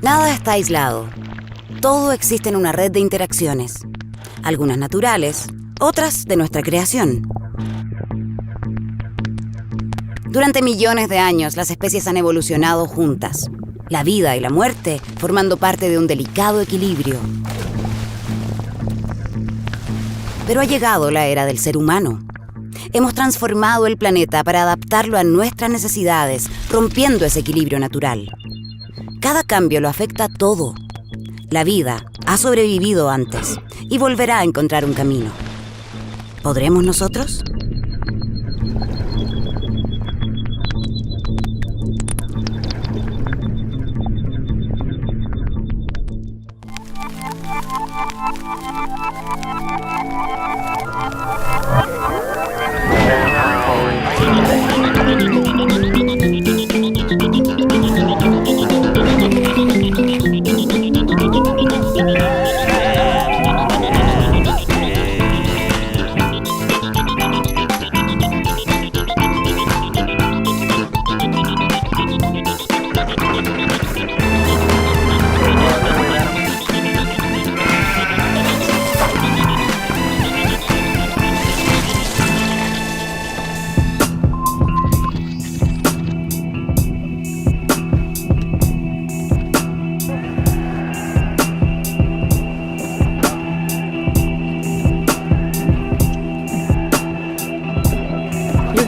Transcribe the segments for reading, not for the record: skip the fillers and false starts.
Nada está aislado. Todo existe en una red de interacciones. Algunas naturales, otras de nuestra creación. Durante millones de años, las especies han evolucionado juntas. La vida y la muerte formando parte de un delicado equilibrio. Pero ha llegado la era del ser humano. Hemos transformado el planeta para adaptarlo a nuestras necesidades, rompiendo ese equilibrio natural. Cada cambio lo afecta a todo. La vida ha sobrevivido antes y volverá a encontrar un camino. ¿Podremos nosotros?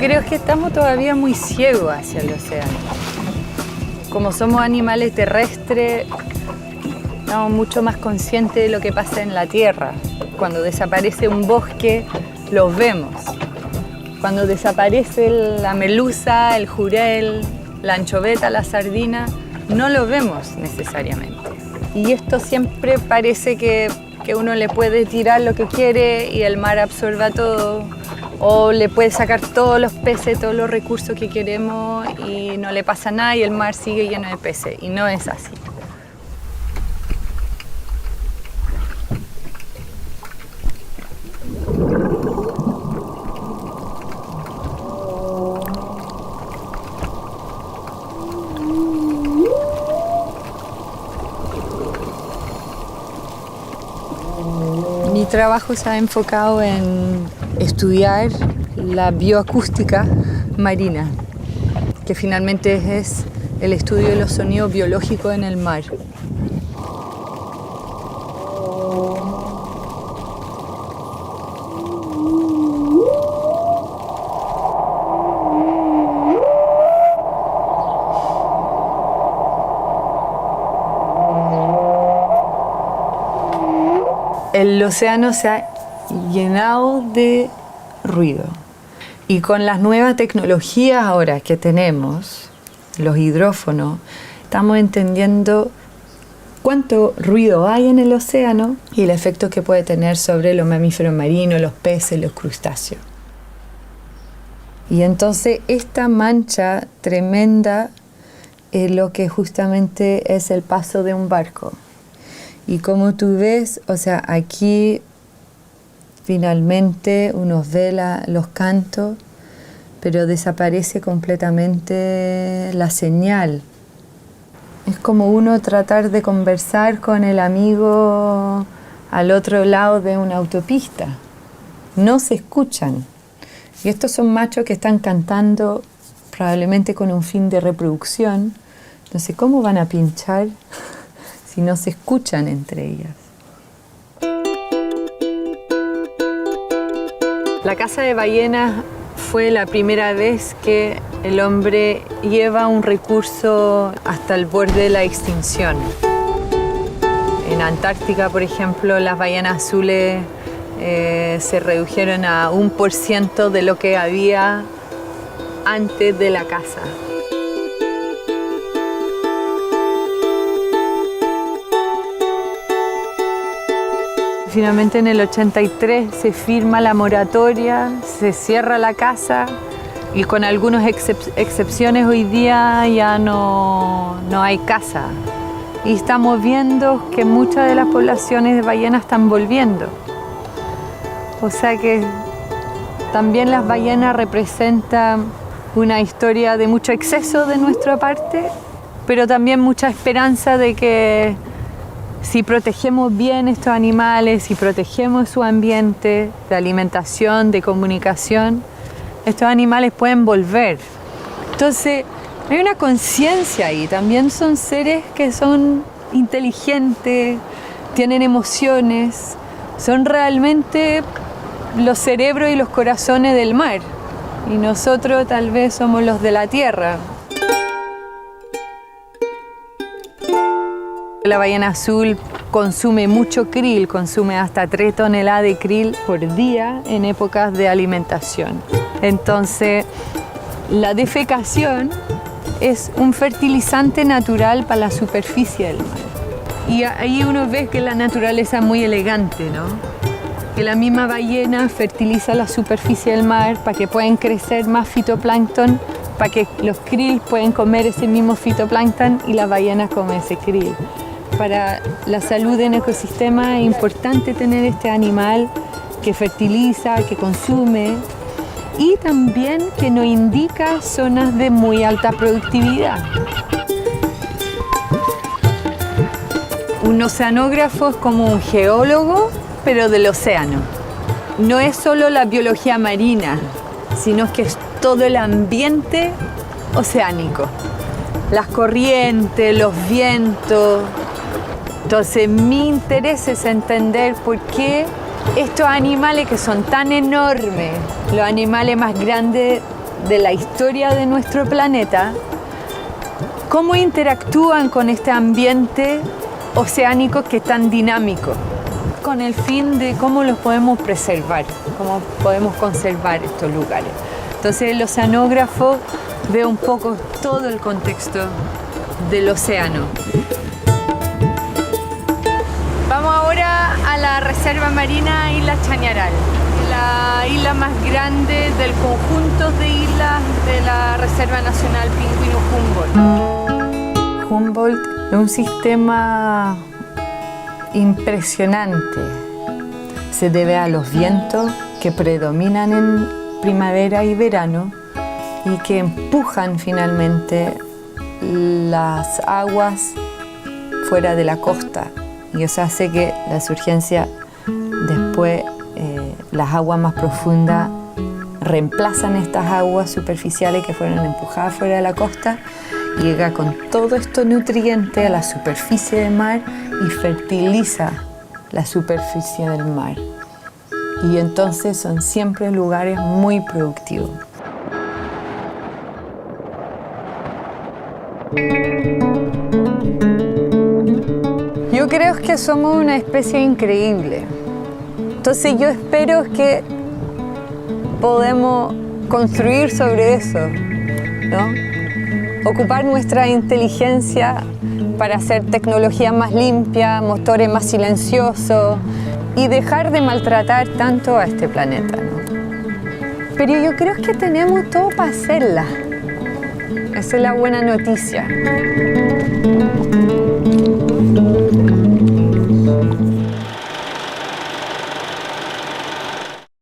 Creo que estamos todavía muy ciegos hacia el océano. Como somos animales terrestres, estamos mucho más conscientes de lo que pasa en la tierra. Cuando desaparece un bosque, los vemos. Cuando desaparece la melusa, el jurel, la anchoveta, la sardina, no lo vemos necesariamente. Y esto siempre parece que uno le puede tirar lo que quiere y el mar absorba todo. O le puede sacar todos los peces, todos los recursos que queremos y no le pasa nada y el mar sigue lleno de peces. Y no es así. Mi trabajo se ha enfocado en estudiar la bioacústica marina, que finalmente es el estudio de los sonidos biológicos en el mar. El océano se ha llenado de ruido. Y con las nuevas tecnologías ahora que tenemos, los hidrófonos, estamos entendiendo cuánto ruido hay en el océano y el efecto que puede tener sobre los mamíferos marinos, los peces, los crustáceos. Y entonces esta mancha tremenda es lo que justamente es el paso de un barco. Y como tú ves, o sea, aquí finalmente uno ve los cantos, pero desaparece completamente la señal. Es como uno tratar de conversar con el amigo al otro lado de una autopista. No se escuchan. Y estos son machos que están cantando probablemente con un fin de reproducción. Entonces, ¿cómo van a pinchar si no se escuchan entre ellas? La caza de ballenas fue la primera vez que el hombre lleva un recurso hasta el borde de la extinción. En Antártica, por ejemplo, las ballenas azules se redujeron a 1% de lo que había antes de la caza. Finalmente en el 83 se firma la moratoria, se cierra la caza y con algunas excepciones hoy día ya no hay caza. Y estamos viendo que muchas de las poblaciones de ballenas están volviendo. O sea que también las ballenas representan una historia de mucho exceso de nuestra parte, pero también mucha esperanza de que si protegemos bien estos animales, si protegemos su ambiente de alimentación, de comunicación, estos animales pueden volver. Entonces, hay una conciencia ahí. También son seres que son inteligentes, tienen emociones, son realmente los cerebros y los corazones del mar. Y nosotros tal vez somos los de la tierra. La ballena azul consume mucho krill, consume hasta 3 toneladas de krill por día en épocas de alimentación. Entonces, la defecación es un fertilizante natural para la superficie del mar. Y ahí uno ve que la naturaleza es muy elegante, ¿no? Que la misma ballena fertiliza la superficie del mar para que puedan crecer más fitoplancton, para que los krill puedan comer ese mismo fitoplancton y las ballenas comen ese krill. Para la salud en ecosistema es importante tener este animal que fertiliza, que consume y también que nos indica zonas de muy alta productividad. Un oceanógrafo es como un geólogo, pero del océano. No es solo la biología marina, sino que es todo el ambiente oceánico. Las corrientes, los vientos. Entonces, mi interés es entender por qué estos animales que son tan enormes, los animales más grandes de la historia de nuestro planeta, cómo interactúan con este ambiente oceánico que es tan dinámico, con el fin de cómo los podemos preservar, cómo podemos conservar estos lugares. Entonces, el oceanógrafo ve un poco todo el contexto del océano. Vamos ahora a la Reserva Marina Isla Chañaral, la isla más grande del conjunto de islas de la Reserva Nacional Pingüino Humboldt. Humboldt es un sistema impresionante. Se debe a los vientos que predominan en primavera y verano y que empujan finalmente las aguas fuera de la costa. Y eso hace que la surgencia después, las aguas más profundas reemplazan estas aguas superficiales que fueron empujadas fuera de la costa, llega con todo estos nutrientes a la superficie del mar y fertiliza la superficie del mar. Y entonces son siempre lugares muy productivos. Yo creo que somos una especie increíble. Entonces yo espero que podemos construir sobre eso, ¿no? Ocupar nuestra inteligencia para hacer tecnología más limpia, motores más silenciosos y dejar de maltratar tanto a este planeta, ¿no? Pero yo creo que tenemos todo para hacerla. Esa es la buena noticia.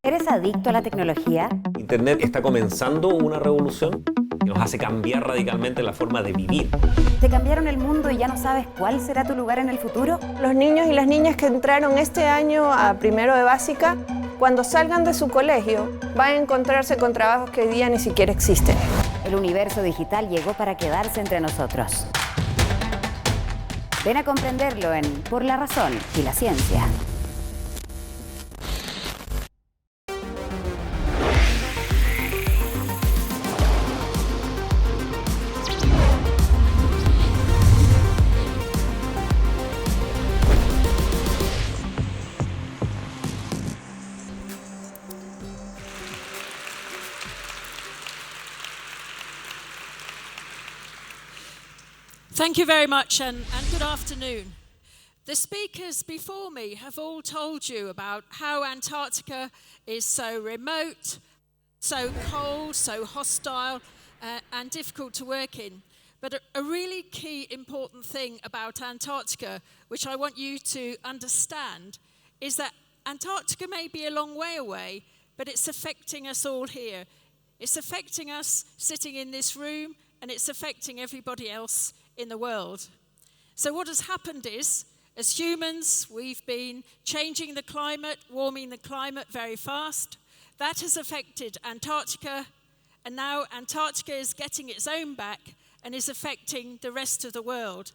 ¿Eres adicto a la tecnología? Internet está comenzando una revolución que nos hace cambiar radicalmente la forma de vivir. ¿Te cambiaron el mundo y ya no sabes cuál será tu lugar en el futuro? Los niños y las niñas que entraron este año a primero de básica, cuando salgan de su colegio, van a encontrarse con trabajos que hoy día ni siquiera existen. El universo digital llegó para quedarse entre nosotros. Ven a comprenderlo en Por la Razón y la Ciencia. Thank you very much and good afternoon. The speakers before me have all told you about how Antarctica is so remote, so cold, so hostile and difficult to work in. But a really key important thing about Antarctica, which I want you to understand, is that Antarctica may be a long way away, but it's affecting us all here. It's affecting us sitting in this room, and it's affecting everybody else in the world. So what has happened is, as humans, we've been changing the climate, warming the climate very fast. That has affected Antarctica, and now Antarctica is getting its own back and is affecting the rest of the world.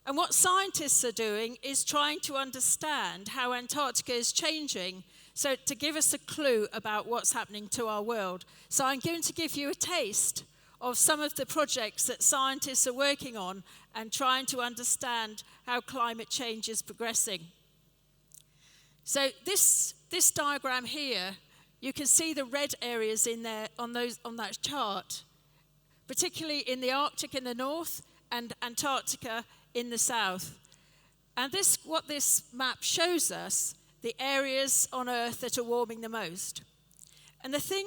And what scientists are doing is trying to understand how Antarctica is changing, so to give us a clue about what's happening to our world. So I'm going to give you a taste of some of the projects that scientists are working on and trying to understand how climate change is progressing. So this diagram here, you can see the red areas in there on that chart, particularly in the Arctic in the north and Antarctica in the south. And what this map shows us, the areas on Earth that are warming the most. And the thing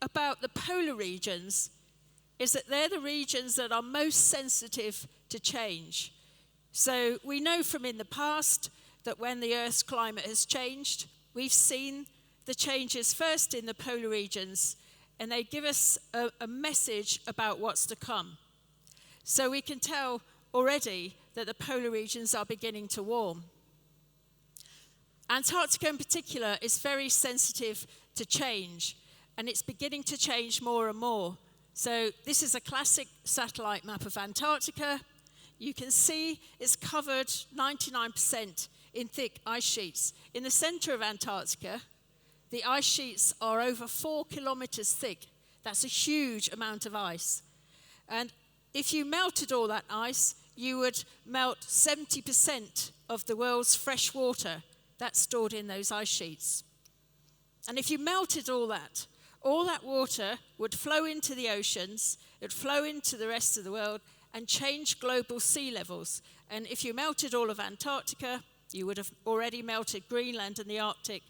about the polar regions is that they're the regions that are most sensitive to change. So we know from in the past that when the Earth's climate has changed, we've seen the changes first in the polar regions, and they give us a message about what's to come. So we can tell already that the polar regions are beginning to warm. Antarctica in particular is very sensitive to change, and it's beginning to change more and more. So this is a classic satellite map of Antarctica. You can see it's covered 99% in thick ice sheets. In the center of Antarctica, the ice sheets are over 4 kilometers thick. That's a huge amount of ice. And if you melted all that ice, you would melt 70% of the world's fresh water that's stored in those ice sheets. And if you melted all that water would flow into the oceans, it would flow into the rest of the world and change global sea levels. And if you melted all of Antarctica, you would have already melted Greenland and the Arctic.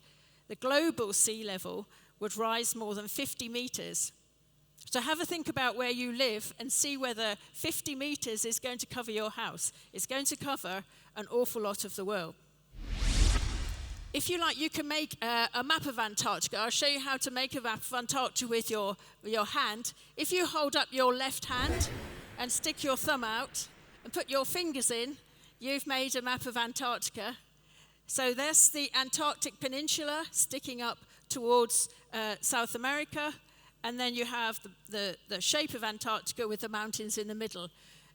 The global sea level would rise more than 50 meters. So have a think about where you live and see whether 50 meters is going to cover your house. It's going to cover an awful lot of the world. If you like, you can make a map of Antarctica. I'll show you how to make a map of Antarctica with your hand. If you hold up your left hand and stick your thumb out and put your fingers in, you've made a map of Antarctica. So there's the Antarctic Peninsula sticking up towards South America, and then you have the shape of Antarctica with the mountains in the middle.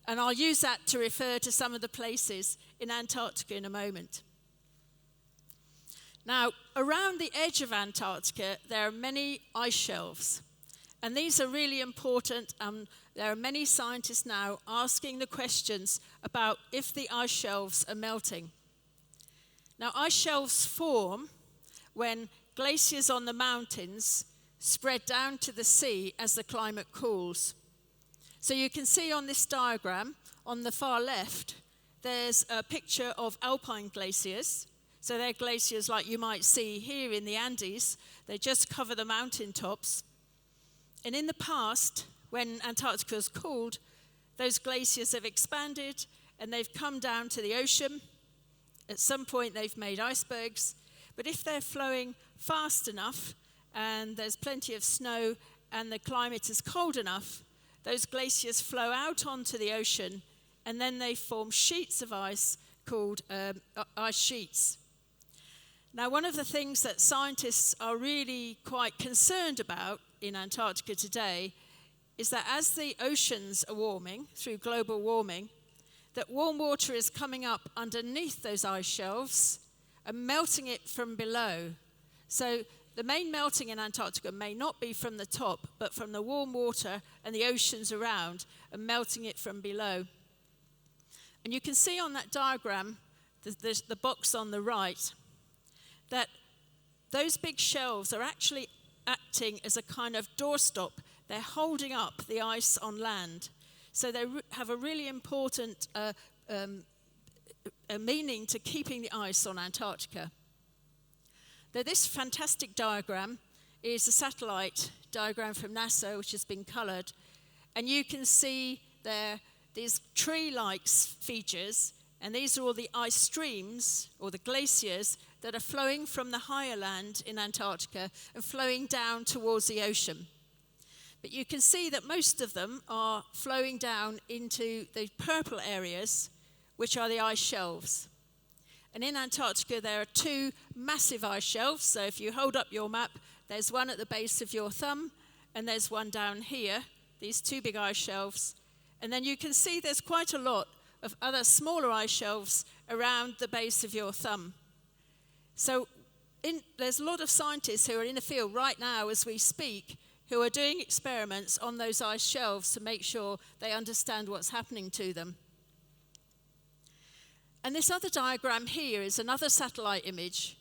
And I'll use that to refer to some of the places in Antarctica in a moment. Now, around the edge of Antarctica, there are many ice shelves. And these are really important. There are many scientists now asking the questions about if the ice shelves are melting. Now, ice shelves form when glaciers on the mountains spread down to the sea as the climate cools. So you can see on this diagram, on the far left, there's a picture of alpine glaciers. So they're glaciers like you might see here in the Andes. They just cover the mountain tops. And in the past, when Antarctica was cooled, those glaciers have expanded and they've come down to the ocean. At some point, they've made icebergs. But if they're flowing fast enough and there's plenty of snow and the climate is cold enough, those glaciers flow out onto the ocean and then they form sheets of ice called ice sheets. Now, one of the things that scientists are really quite concerned about in Antarctica today is that as the oceans are warming through global warming, that warm water is coming up underneath those ice shelves and melting it from below. So the main melting in Antarctica may not be from the top, but from the warm water and the oceans around and melting it from below. And you can see on that diagram, the box on the right, that those big shelves are actually acting as a kind of doorstop. They're holding up the ice on land. So they have a really important meaning to keeping the ice on Antarctica. Now, this fantastic diagram is a satellite diagram from NASA, which has been colored. And you can see there these tree-like features, and these are all the ice streams, or the glaciers, that are flowing from the higher land in Antarctica and flowing down towards the ocean. But you can see that most of them are flowing down into the purple areas, which are the ice shelves. And in Antarctica, there are two massive ice shelves. So if you hold up your map, there's one at the base of your thumb, and there's one down here, these two big ice shelves. And then you can see there's quite a lot of other smaller ice shelves around the base of your thumb. So there's a lot of scientists who are in the field right now as we speak who are doing experiments on those ice shelves to make sure they understand what's happening to them. And this other diagram here is another satellite image.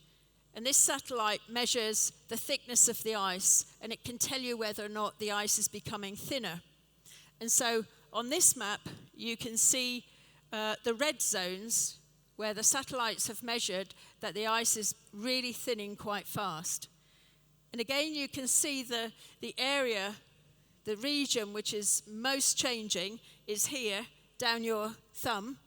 And this satellite measures the thickness of the ice, and it can tell you whether or not the ice is becoming thinner. And so on this map, you can see the red zones where the satellites have measured that the ice is really thinning quite fast. And again, you can see the area, the region which is most changing is here, down your thumb.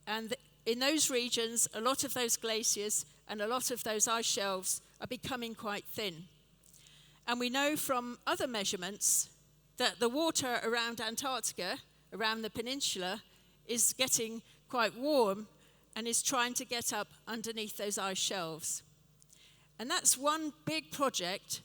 And in those regions, a lot of those glaciers and a lot of those ice shelves are becoming quite thin. And we know from other measurements that the water around Antarctica, around the peninsula, is getting quite warm and is trying to get up underneath those ice shelves. And that's one big project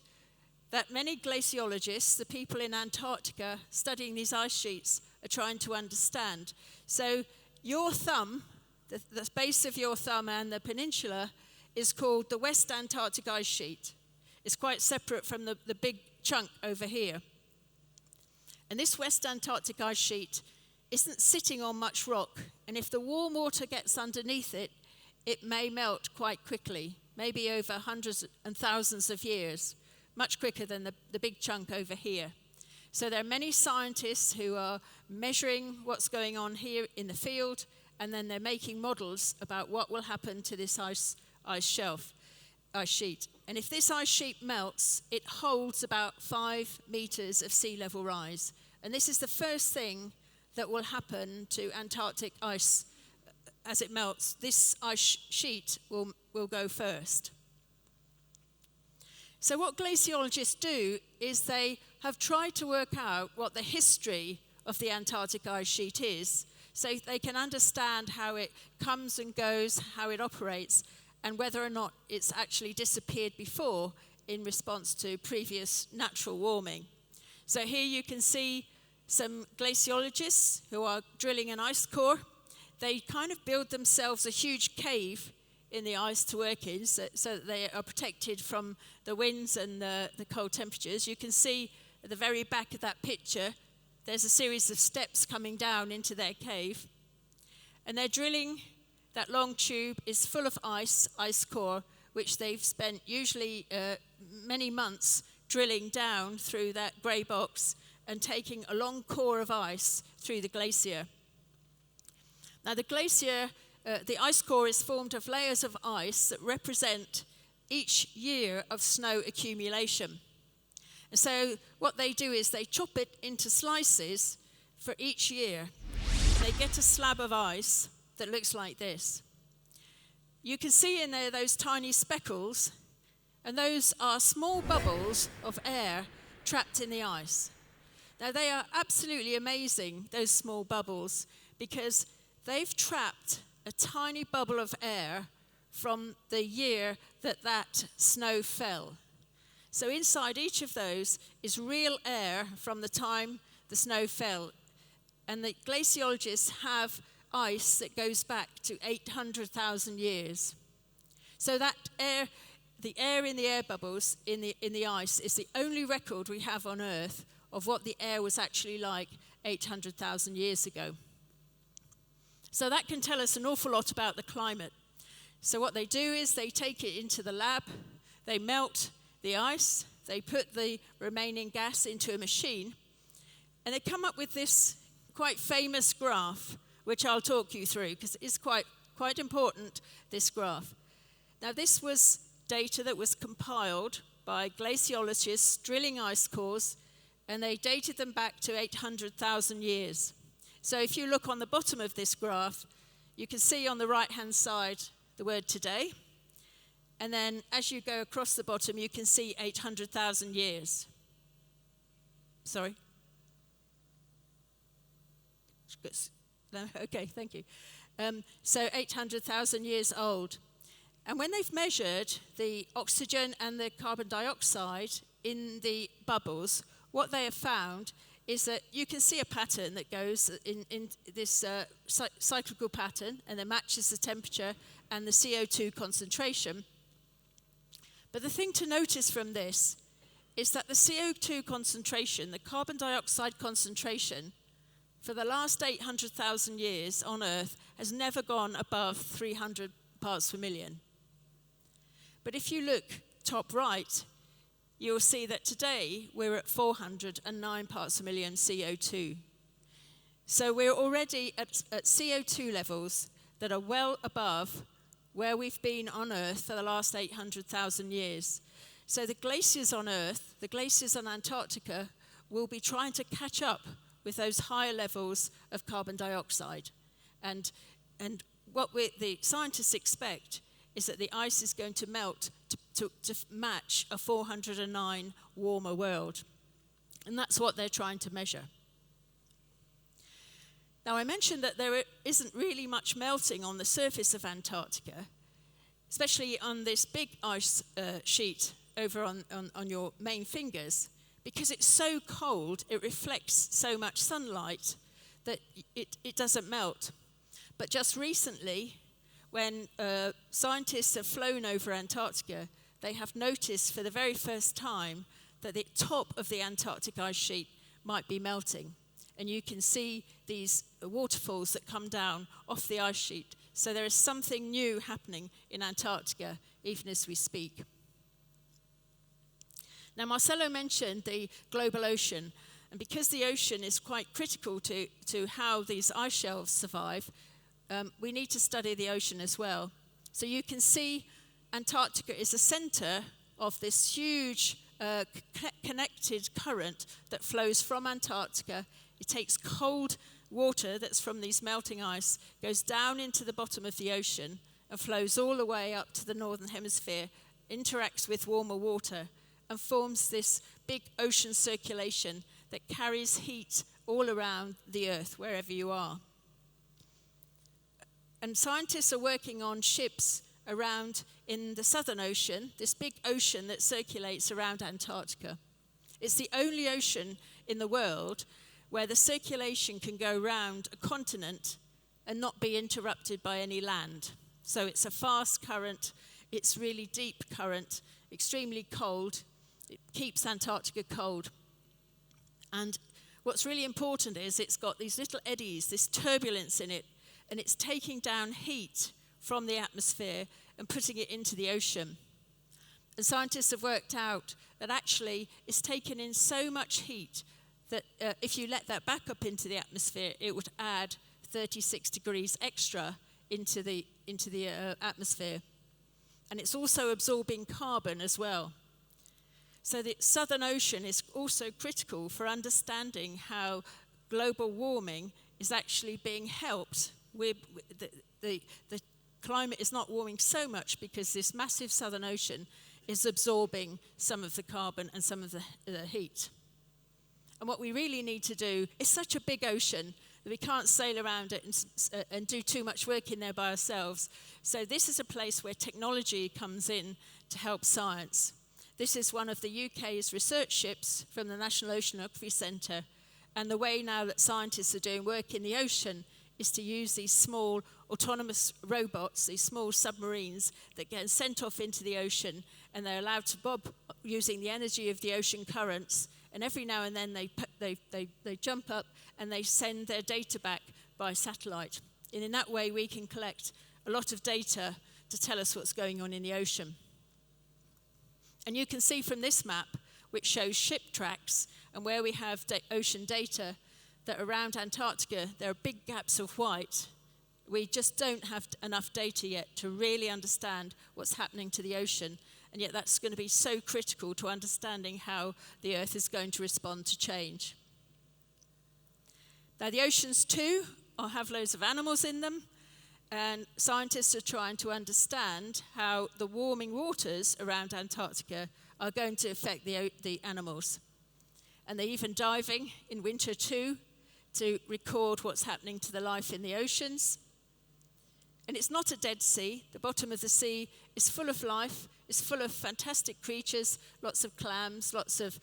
that many glaciologists, the people in Antarctica studying these ice sheets, are trying to understand. So your thumb, the base of your thumb and the peninsula, is called the West Antarctic Ice Sheet. It's quite separate from the big chunk over here. And this West Antarctic Ice Sheet isn't sitting on much rock, and if the warm water gets underneath it, it may melt quite quickly, maybe over hundreds and thousands of years, much quicker than the big chunk over here. So there are many scientists who are measuring what's going on here in the field, and then they're making models about what will happen to this ice sheet. And if this ice sheet melts, it holds about 5 meters of sea level rise. And this is the first thing that will happen to Antarctic ice as it melts. This ice sheet will go first. So what glaciologists do is they have tried to work out what the history of the Antarctic ice sheet is, so they can understand how it comes and goes, how it operates, and whether or not it's actually disappeared before in response to previous natural warming. So here you can see some glaciologists who are drilling an ice core. They kind of build themselves a huge cave in the ice to work in, so that they are protected from the winds and the cold temperatures. You can see at the very back of that picture, there's a series of steps coming down into their cave. And they're drilling, that long tube is full of ice core, which they've spent usually many months drilling down through that grey box and taking a long core of ice through the glacier. Now the glacier, the ice core is formed of layers of ice that represent each year of snow accumulation. And so what they do is they chop it into slices for each year. They get a slab of ice that looks like this. You can see in there those tiny speckles, and those are small bubbles of air trapped in the ice. Now they are absolutely amazing, those small bubbles, because they've trapped a tiny bubble of air from the year that snow fell. So inside each of those is real air from the time the snow fell. And the glaciologists have ice that goes back to 800,000 years. So that air, the air in the air bubbles in the ice is the only record we have on Earth of what the air was actually like 800,000 years ago. So that can tell us an awful lot about the climate. So what they do is they take it into the lab, they melt the ice, they put the remaining gas into a machine, and they come up with this quite famous graph, which I'll talk you through, because it's quite important, this graph. Now this was data that was compiled by glaciologists drilling ice cores, and they dated them back to 800,000 years. So if you look on the bottom of this graph, you can see on the right-hand side the word today. And then as you go across the bottom, you can see 800,000 years. Sorry? No? Okay, thank you. So 800,000 years old. And when they've measured the oxygen and the carbon dioxide in the bubbles, what they have found is that you can see a pattern that goes in this cyclical pattern, and that matches the temperature and the CO2 concentration. But the thing to notice from this is that the CO2 concentration, the carbon dioxide concentration, for the last 800,000 years on Earth has never gone above 300 parts per million. But if you look top right, you'll see that today we're at 409 parts per million CO2. So we're already at CO2 levels that are well above where we've been on Earth for the last 800,000 years. So the glaciers on Earth, the glaciers on Antarctica, will be trying to catch up with those higher levels of carbon dioxide. And what the scientists expect is that the ice is going to melt to match a 409 warmer world. And that's what they're trying to measure. Now, I mentioned that there isn't really much melting on the surface of Antarctica, especially on this big ice sheet over on your main fingers. Because it's so cold, it reflects so much sunlight that it doesn't melt. But just recently, when scientists have flown over Antarctica, they have noticed for the very first time that the top of the Antarctic ice sheet might be melting. And you can see these waterfalls that come down off the ice sheet. So there is something new happening in Antarctica, even as we speak. Now, Marcelo mentioned the global ocean, and because the ocean is quite critical to how these ice shelves survive, we need to study the ocean as well. So you can see Antarctica is the center of this huge connected current that flows from Antarctica. It takes cold water that's from these melting ice, goes down into the bottom of the ocean, and flows all the way up to the northern hemisphere, interacts with warmer water, and forms this big ocean circulation that carries heat all around the Earth, wherever you are. And scientists are working on ships around in the Southern Ocean, this big ocean that circulates around Antarctica. It's the only ocean in the world where the circulation can go around a continent and not be interrupted by any land. So it's a fast current, it's really deep current, extremely cold. It keeps Antarctica cold. And what's really important is it's got these little eddies, this turbulence in it, and it's taking down heat from the atmosphere and putting it into the ocean. And scientists have worked out that actually it's taken in so much heat that if you let that back up into the atmosphere, it would add 36 degrees extra into the atmosphere. And it's also absorbing carbon as well. So the Southern Ocean is also critical for understanding how global warming is actually being helped. The climate is not warming so much because this massive Southern Ocean is absorbing some of the carbon and some of the heat. And what we really need to do, it's such a big ocean that we can't sail around it and do too much work in there by ourselves. So this is a place where technology comes in to help science. This is one of the UK's research ships from the National Oceanography Centre. And the way now that scientists are doing work in the ocean is to use these small autonomous robots, these small submarines that get sent off into the ocean, and they're allowed to bob using the energy of the ocean currents. And every now and then they jump up and they send their data back by satellite. And in that way we can collect a lot of data to tell us what's going on in the ocean. And you can see from this map, which shows ship tracks and where we have ocean data, that around Antarctica there are big gaps of white. We just don't have enough data yet to really understand what's happening to the ocean, and yet that's going to be so critical to understanding how the Earth is going to respond to change. Now the oceans too have loads of animals in them, and scientists are trying to understand how the warming waters around Antarctica are going to affect the animals. and they're even diving in winter too to record what's happening to the life in the oceans. And it's not a dead sea. The bottom of the sea is full of life, it's full of fantastic creatures, lots of clams, lots of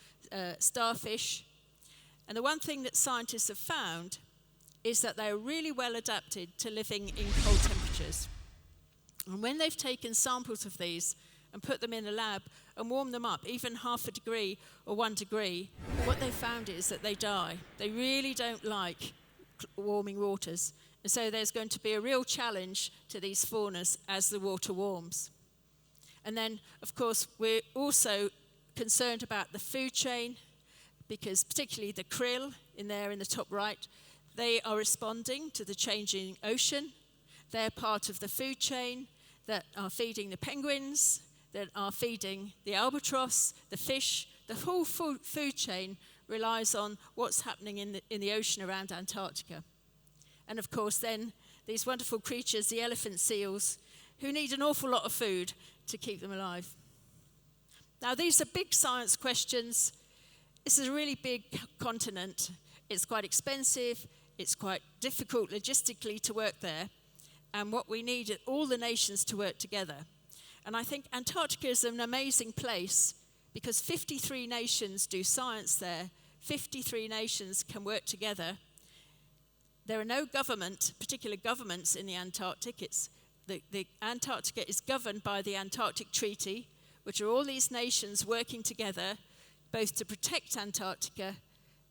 starfish. And the one thing that scientists have found is that they're really well adapted to living in cold temperatures. And when they've taken samples of these and put them in a lab and warmed them up, even 0.5 degree or 1 degree, what they found is that they die. They really don't like warming waters. And so there's going to be a real challenge to these faunas as the water warms. And then, of course, we're also concerned about the food chain, because particularly the krill in there in the top right, they are responding to the changing ocean. They're part of the food chain that are feeding the penguins, that are feeding the albatross, the fish. The whole food chain relies on what's happening in the ocean around Antarctica. And of course then, these wonderful creatures, the elephant seals, who need an awful lot of food to keep them alive. Now these are big science questions. This is a really big continent. It's quite expensive. It's quite difficult logistically to work there. And what we need is all the nations to work together. And I think Antarctica is an amazing place because 53 nations do science there. 53 nations can work together. There are no particular governments in the Antarctic. The Antarctica is governed by the Antarctic Treaty, which are all these nations working together, both to protect Antarctica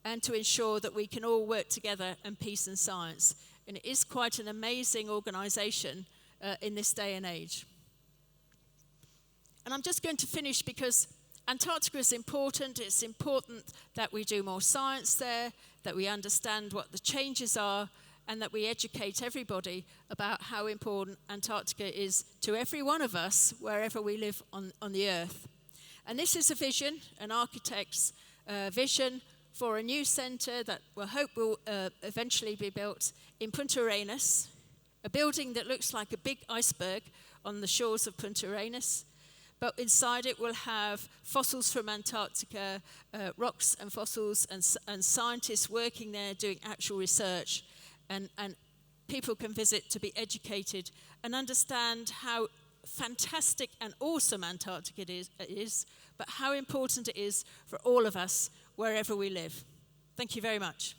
and to ensure that we can all work together in peace and science. And it is quite an amazing organization in this day and age. And I'm just going to finish because Antarctica is important. It's important that we do more science there, that we understand what the changes are, and that we educate everybody about how important Antarctica is to every one of us, wherever we live on the Earth. And this is a vision, an architect's vision for a new centre that we hope will eventually be built in Punta Arenas, a building that looks like a big iceberg on the shores of Punta Arenas. But inside it will have fossils from Antarctica, rocks and fossils, and scientists working there doing actual research. And people can visit to be educated and understand how fantastic and awesome Antarctica is, but how important it is for all of us wherever we live. Thank you very much.